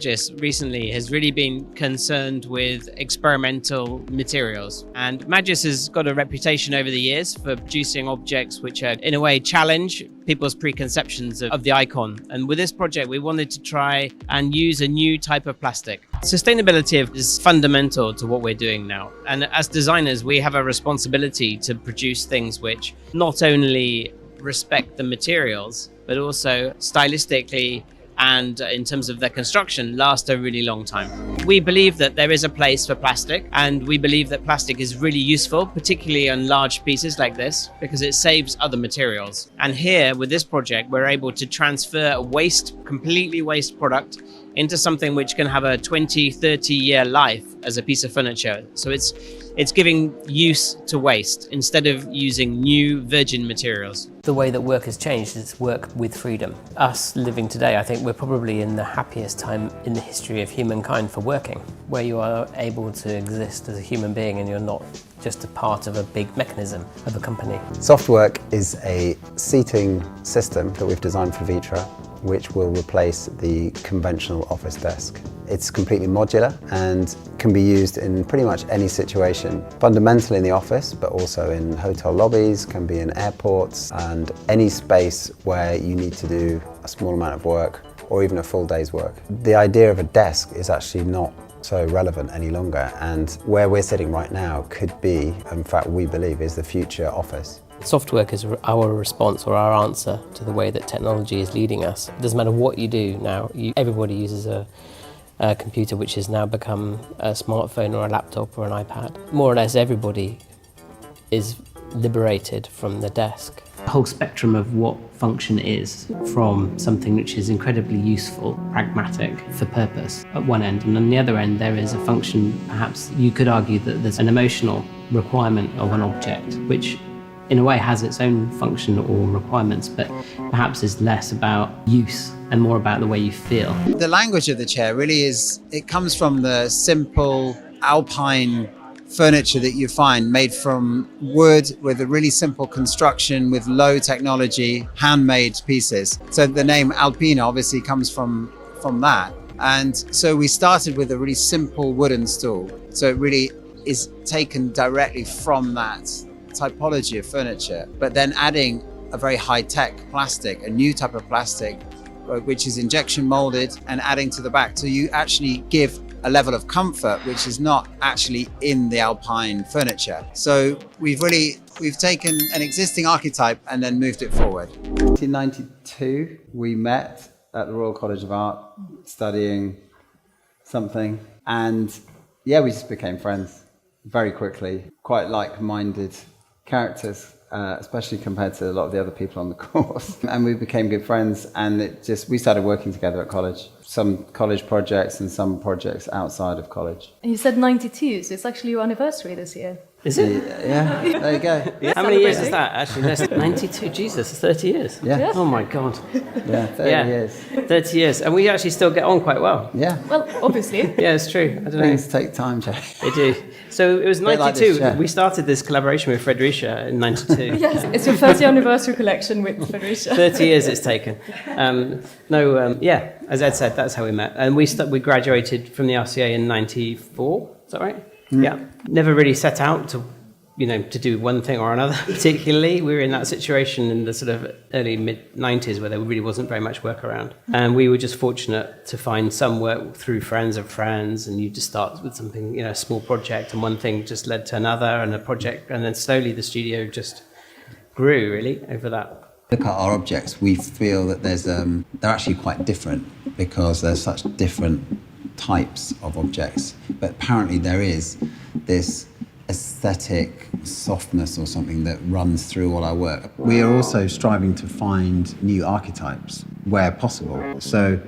Magis recently has really been concerned with experimental materials. And Magis has got a reputation over the years for producing objects which are, in a way, challenge people's preconceptions of the icon. And with this project, we wanted to try and use a new type of plastic. Sustainability is fundamental to what we're doing now. And as designers, we have a responsibility to produce things which not only respect the materials, but also stylistically and in terms of their construction last a really long time. We believe that there is a place for plastic, and we believe that plastic is really useful, particularly on large pieces like this, because it saves other materials. And here with this project, we're able to transfer a completely waste product into something which can have a 20-30 year life as a piece of furniture. So it's giving use to waste instead of using new virgin materials. The way that work has changed is work with freedom. Us living today, I think we're probably in the happiest time in the history of humankind for working, where you are able to exist as a human being and you're not just a part of a big mechanism of a company. Softwork is a seating system that we've designed for Vitra, which will replace the conventional office desk. It's completely modular and can be used in pretty much any situation. Fundamentally in the office, but also in hotel lobbies, can be in airports, and any space where you need to do a small amount of work or even a full day's work. The idea of a desk is actually not so relevant any longer, and where we're sitting right now could be, in fact we believe, is the future office. Softwork is our response or our answer to the way that technology is leading us. It doesn't matter what you do now, everybody uses a computer which has now become a smartphone or a laptop or an iPad. More or less everybody is liberated from the desk. The whole spectrum of what function is, from something which is incredibly useful, pragmatic, for purpose at one end, and on the other end there is a function, perhaps you could argue that there's an emotional requirement of an object which in a way has its own function or requirements, but perhaps is less about use and more about the way you feel. The language of the chair really it comes from the simple alpine furniture that you find made from wood with a really simple construction with low technology, handmade pieces. So the name Alpina obviously comes from that. And so we started with a really simple wooden stool. So it really is taken directly from that typology of furniture, but then adding a very high-tech plastic, a new type of plastic, which is injection molded, and adding to the back. So you actually give a level of comfort which is not actually in the alpine furniture. So we've taken an existing archetype and then moved it forward. In 1992, we met at the Royal College of Art studying something, and yeah, we just became friends very quickly, quite like-minded characters, especially compared to a lot of the other people on the course. And we became good friends, and we started working together at college. Some college projects and some projects outside of college. And you said 92, so it's actually your anniversary this year. Is it? Yeah, there you go. Yeah. How many years is that actually? That's 92, Jesus, 30 years. Yeah. Oh my God. Yeah, 30 years. 30 years, and we actually still get on quite well. Yeah. Well, obviously. Yeah, it's true. I don't know. Things take time, Jay. They do. So it was 92. Like this, yeah. We started this collaboration with Fredericia in 92. Yes, it's your 30th anniversary collection with Fredericia. 30 years it's taken. As Ed said, that's how we met. And we graduated from the RCA in 94. Is that right? Mm. Yeah. Never really set out to do one thing or another particularly. We were in that situation in the sort of early mid-90s where there really wasn't very much work around. And we were just fortunate to find some work through friends of friends, and you just start with something, a small project, and one thing just led to another and a project, and then slowly the studio just grew really over that. Look at our objects, we feel that they're actually quite different because there's such different types of objects. But apparently there is this aesthetic softness or something that runs through all our work. We are also striving to find new archetypes where possible. So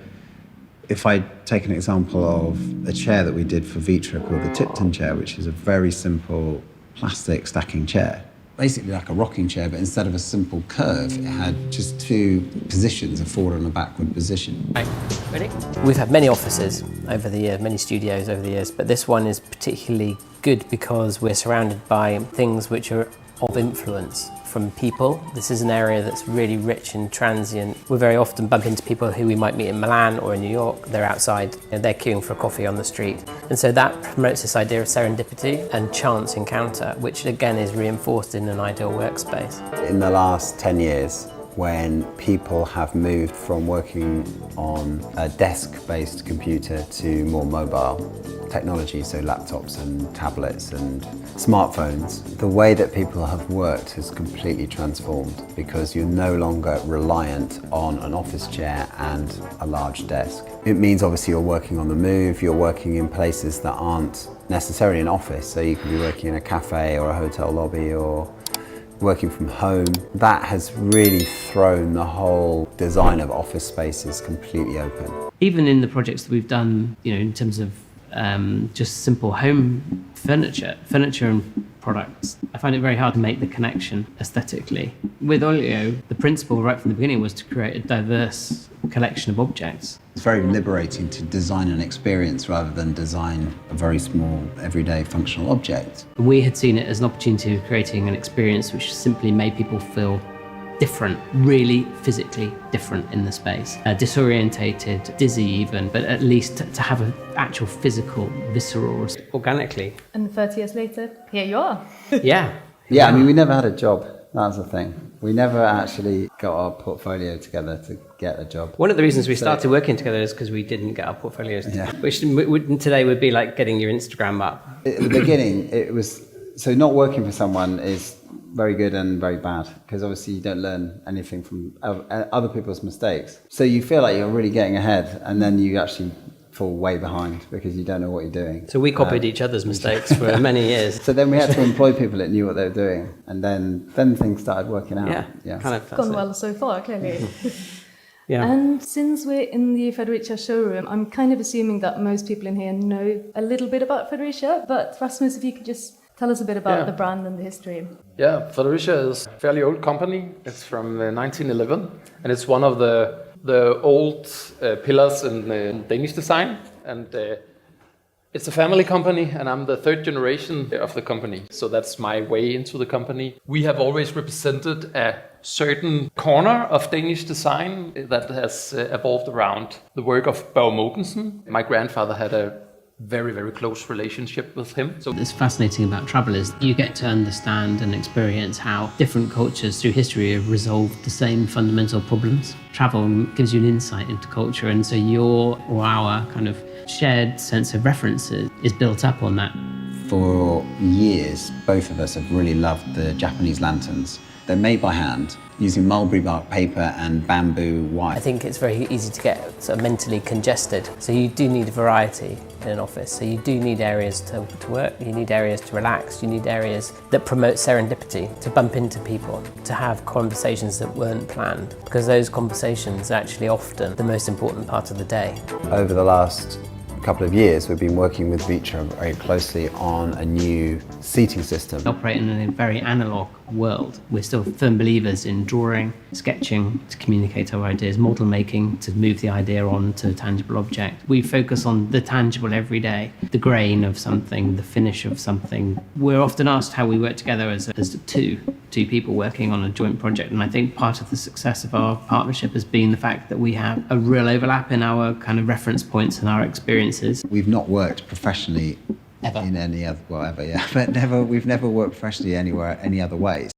if I take an example of a chair that we did for Vitra called the Tipton chair, which is a very simple plastic stacking chair, basically like a rocking chair, but instead of a simple curve, it had just two positions, a forward and a backward position. Okay. Ready? We've had many offices over the years, many studios over the years, but this one is particularly good because we're surrounded by things which are of influence from people. This is an area that's really rich and transient. We very often bump into people who we might meet in Milan or in New York. They're outside, they're queuing for a coffee on the street. And so that promotes this idea of serendipity and chance encounter, which again is reinforced in an ideal workspace. In the last 10 years, when people have moved from working on a desk-based computer to more mobile technology, so laptops and tablets and smartphones, the way that people have worked has completely transformed because you're no longer reliant on an office chair and a large desk. It means obviously you're working on the move, you're working in places that aren't necessarily an office, so you can be working in a cafe or a hotel lobby or working from home. That has really thrown the whole design of office spaces completely open. Even in the projects that we've done, in terms of just simple home furniture and products, I find it very hard to make the connection aesthetically. With Olio, the principle right from the beginning was to create a diverse collection of objects. It's very liberating to design an experience rather than design a very small, everyday functional object. We had seen it as an opportunity of creating an experience which simply made people feel different, really physically different in the space. Disorientated, dizzy even, but at least to have an actual physical, visceral, organically. And 30 years later, here you are. Yeah. Yeah, I mean, we never had a job. That's the thing. We never actually got our portfolio together to get a job. One of the reasons we started working together is because we didn't get our portfolios together, which today would be like getting your Instagram up. At the beginning, it was, so not working for someone is very good and very bad because obviously you don't learn anything from other people's mistakes. So you feel like you're really getting ahead and then you actually fall way behind because you don't know what you're doing. So we copied each other's mistakes for many years. So then we had to employ people that knew what they were doing and then things started working out. Yeah. Kind of Gone well so far, clearly. Yeah. And since we're in the Fredericia showroom, I'm kind of assuming that most people in here know a little bit about Fredericia, but Rasmus, if you could just tell us a bit about the brand and the history. Yeah, Fredericia is a fairly old company. It's from 1911, and it's one of the old pillars in Danish design. And it's a family company, and I'm the third generation of the company. So that's my way into the company. We have always represented a certain corner of Danish design that has evolved around the work of Børge Mogensen. My grandfather had a very, very close relationship with him. So what's fascinating about travel is you get to understand and experience how different cultures through history have resolved the same fundamental problems. Travel gives you an insight into culture, and so your or our kind of shared sense of references is built up on that. For years, both of us have really loved the Japanese lanterns. They're made by hand using mulberry bark paper and bamboo wire. I think it's very easy to get sort of mentally congested. So you do need variety in an office. So you do need areas to work, you need areas to relax, you need areas that promote serendipity, to bump into people, to have conversations that weren't planned. Because those conversations are actually often the most important part of the day. Over the last couple of years, we've been working with Vitra very closely on a new seating system. We operate in a very analogue world. We're still firm believers in drawing, sketching to communicate our ideas, model making to move the idea on to a tangible object. We focus on the tangible every day, the grain of something, the finish of something. We're often asked how we work together as two people working on a joint project, and I think part of the success of our partnership has been the fact that we have a real overlap in our kind of reference points and our experiences. We've not worked professionally in any other, but we've never worked professionally anywhere any other way.